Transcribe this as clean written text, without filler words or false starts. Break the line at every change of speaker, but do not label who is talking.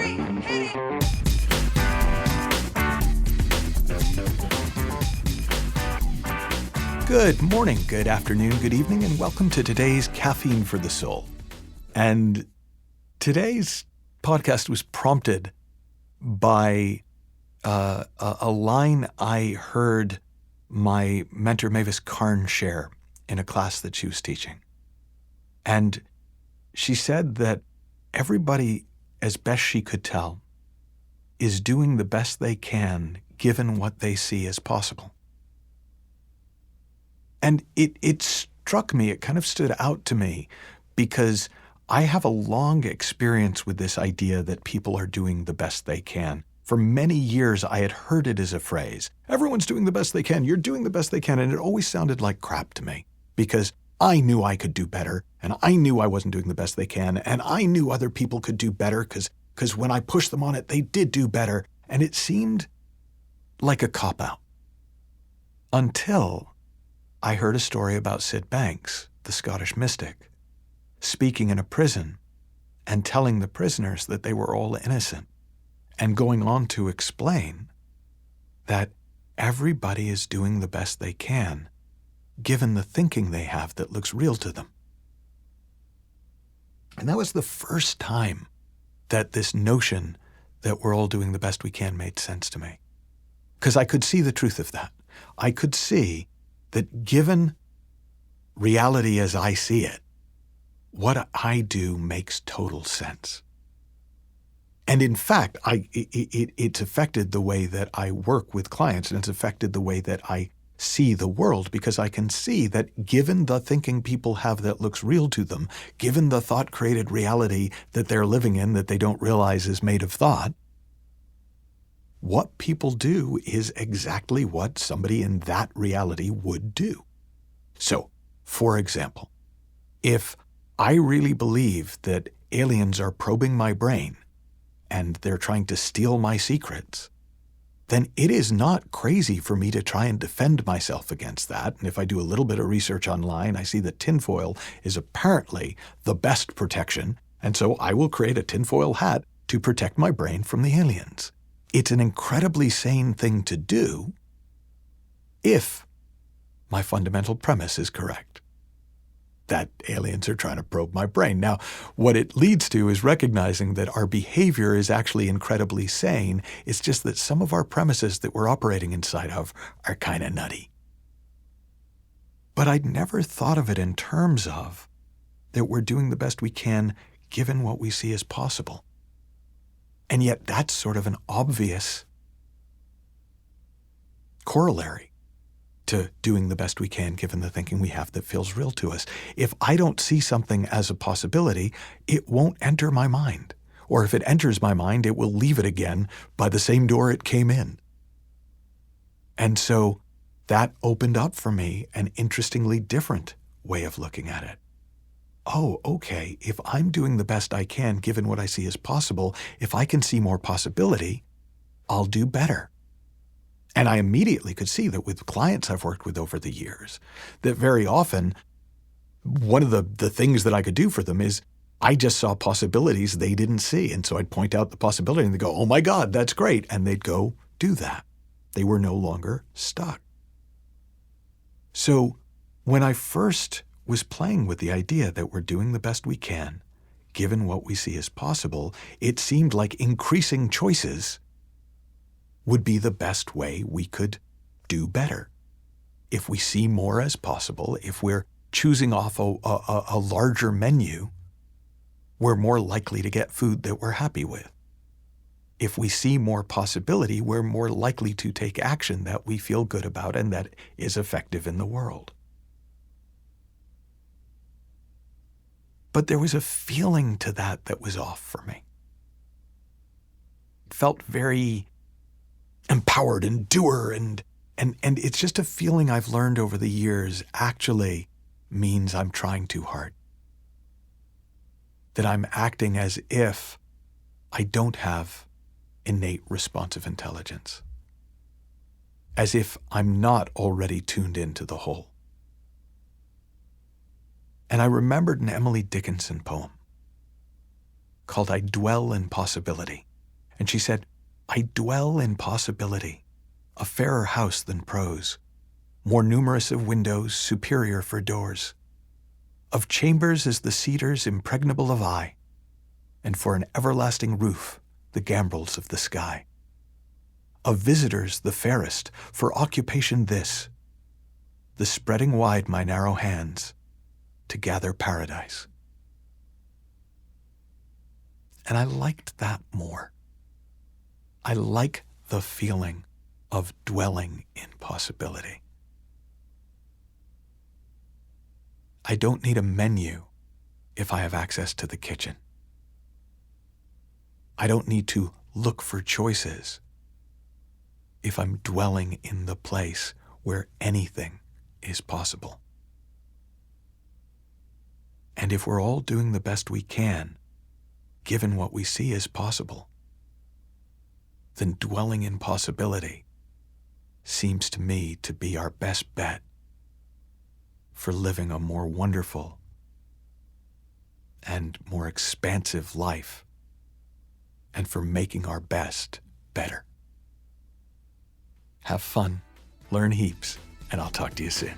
3, hit it!
Good morning, good afternoon, good evening, and welcome to today's Caffeine for the Soul. And today's podcast was prompted by a line I heard my mentor Mavis Karn share in a class that she was teaching. And she said that everybody, as best she could tell, is doing the best they can given what they see as possible. And it struck me, it kind of stood out to me, because I have a long experience with this idea that people are doing the best they can. For many years, I had heard it as a phrase. Everyone's doing the best they can. You're doing the best they can. And it always sounded like crap to me because I knew I could do better and I knew I wasn't doing the best they can. And I knew other people could do better because when I pushed them on it, they did do better. And it seemed like a cop-out until I heard a story about Sid Banks, the Scottish mystic, speaking in a prison and telling the prisoners that they were all innocent, and going on to explain that everybody is doing the best they can, given the thinking they have that looks real to them. And that was the first time that this notion that we're all doing the best we can made sense to me. Because I could see the truth of that. I could see that given reality as I see it, what I do makes total sense. And in fact, it's affected the way that I work with clients, and it's affected the way that I see the world, because I can see that given the thinking people have that looks real to them, given the thought-created reality that they're living in that they don't realize is made of thought, what people do is exactly what somebody in that reality would do. So, for example, if I really believe that aliens are probing my brain and they're trying to steal my secrets, then it is not crazy for me to try and defend myself against that. And if I do a little bit of research online, I see that tinfoil is apparently the best protection, and so I will create a tinfoil hat to protect my brain from the aliens. It's an incredibly sane thing to do if my fundamental premise is correct, that aliens are trying to probe my brain. Now, what it leads to is recognizing that our behavior is actually incredibly sane. It's just that some of our premises that we're operating inside of are kind of nutty. But I'd never thought of it in terms of that we're doing the best we can given what we see as possible. And yet that's sort of an obvious corollary to doing the best we can given the thinking we have that feels real to us. If I don't see something as a possibility, it won't enter my mind. Or if it enters my mind, it will leave it again by the same door it came in. And so that opened up for me an interestingly different way of looking at it. Oh, okay, if I'm doing the best I can given what I see as possible, if I can see more possibility, I'll do better. And I immediately could see that with clients I've worked with over the years, that very often one of the things that I could do for them is I just saw possibilities they didn't see. And so I'd point out the possibility and they'd go, oh my God, that's great. And they'd go do that. They were no longer stuck. So when I first was playing with the idea that we're doing the best we can, given what we see as possible, it seemed like increasing choices would be the best way we could do better. If we see more as possible, if we're choosing off a larger menu, we're more likely to get food that we're happy with. If we see more possibility, we're more likely to take action that we feel good about and that is effective in the world. But there was a feeling to that was off for me. It felt very empowered and doer, and it's just a feeling I've learned over the years actually means I'm trying too hard. That I'm acting as if I don't have innate responsive intelligence. As if I'm not already tuned into the whole. And I remembered an Emily Dickinson poem called I Dwell in Possibility. And she said, I dwell in possibility, a fairer house than prose, more numerous of windows, superior for doors. Of chambers as the cedars impregnable of eye, and for an everlasting roof the gambrels of the sky. Of visitors the fairest, for occupation this, the spreading wide my narrow hands to gather paradise. And I liked that more. I like the feeling of dwelling in possibility. I don't need a menu if I have access to the kitchen. I don't need to look for choices if I'm dwelling in the place where anything is possible. And if we're all doing the best we can, given what we see as possible, then dwelling in possibility seems to me to be our best bet for living a more wonderful and more expansive life, and for making our best better. Have fun, learn heaps, and I'll talk to you soon.